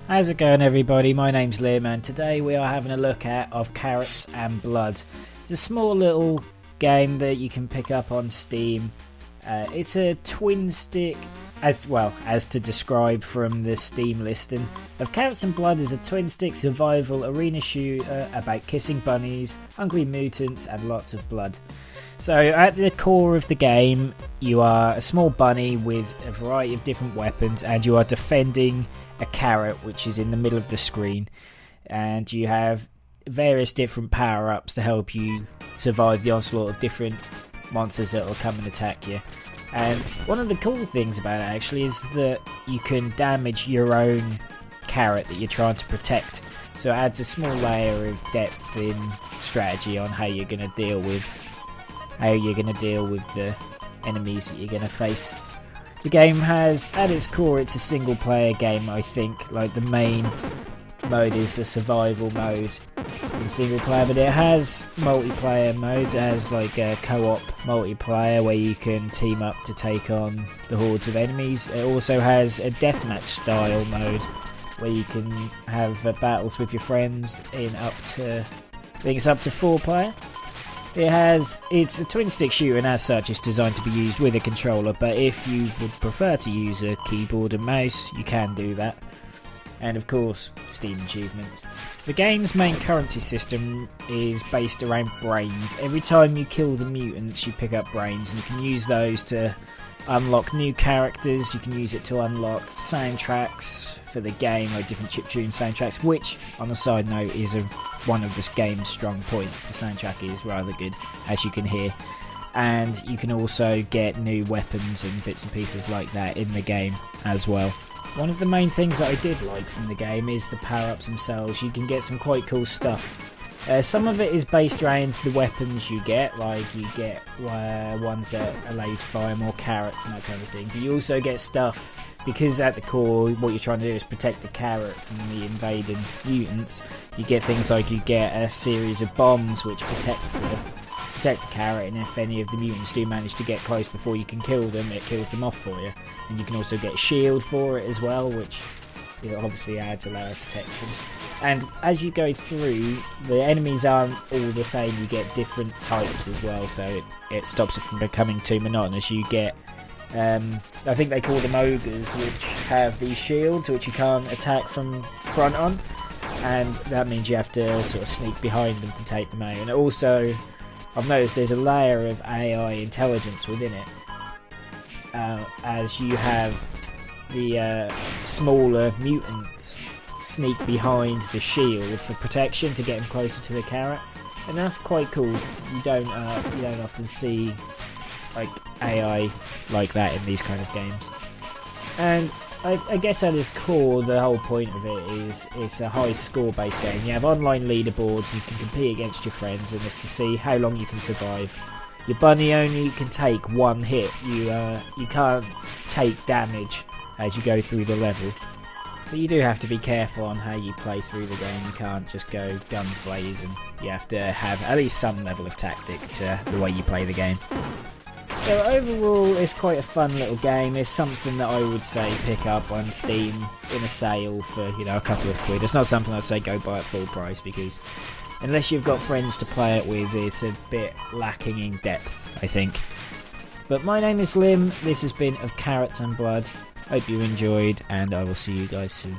How's it going, everybody? My name's Liam and today we are having a look at Of Carrots and Blood. It's a small little game that you can pick up on Steam. It's a twin stick, as well as to describe from the Steam listing. Of Carrots and Blood is a twin stick survival arena shooter about kissing bunnies, hungry mutants and lots of blood. So at the core of the game, you are a small bunny with a variety of different weapons and you are defending a carrot which is in the middle of the screen, and you have various different power-ups to help you survive the onslaught of different monsters that will come and attack you. And one of the cool things about it actually is that you can damage your own carrot that you're trying to protect, so it adds a small layer of depth in strategy on how you're going to deal with the enemies that you're going to face. The game has, at its core, it's a single player game, I think. Like, the main mode is a survival mode in single player, but it has multiplayer modes. It has like a co-op multiplayer where you can team up to take on the hordes of enemies. It also has a deathmatch style mode where you can have battles with your friends in up to, I think it's up to 4 player. It's a twin stick shooter, and as such it's designed to be used with a controller, but if you would prefer to use a keyboard and mouse, you can do that. And of course, Steam achievements. The game's main currency system is based around brains. Every time you kill the mutants, you pick up brains, and you can use those to unlock new characters. You can use it to unlock soundtracks for the game, like different chiptune soundtracks, which, on a side note, is one of this game's strong points. The soundtrack is rather good, as you can hear. And you can also get new weapons and bits and pieces like that in the game as well. One of the main things that I did like from the game is the power-ups themselves. You can get some quite cool stuff. Some of it is based around the weapons you get, like you get ones that allow you to fire more carrots and that kind of thing. But you also get stuff, because at the core what you're trying to do is protect the carrot from the invading mutants. You get things like you get a series of bombs which protect the carrot, and if any of the mutants do manage to get close before you can kill them, it kills them off for you. And you can also get a shield for it as well, which obviously adds a layer of protection. And as you go through, the enemies aren't all the same. You get different types as well, so it stops it from becoming too monotonous. You get, I think they call them ogres, which have these shields which you can't attack from front on, and that means you have to sort of sneak behind them to take them out. And also, I've noticed there's a layer of AI intelligence within it, as you have the smaller mutants sneak behind the shield for protection to get them closer to the carrot, and that's quite cool. You don't often see like AI like that in these kind of games. And I guess at its core, the whole point of it is it's a high score based game. You have online leaderboards, you can compete against your friends, and it's to see how long you can survive. Your bunny only can take one hit. You can't take damage as you go through the level. So you do have to be careful on how you play through the game. You can't just go guns blazing. You have to have at least some level of tactic to the way you play the game. So overall, it's quite a fun little game. It's something that I would say pick up on Steam in a sale for a couple of quid. It's not something I'd say go buy at full price, because unless you've got friends to play it with, it's a bit lacking in depth, I think. But my name is Lim. This has been Of Carrots and Blood. Hope you enjoyed, and I will see you guys soon.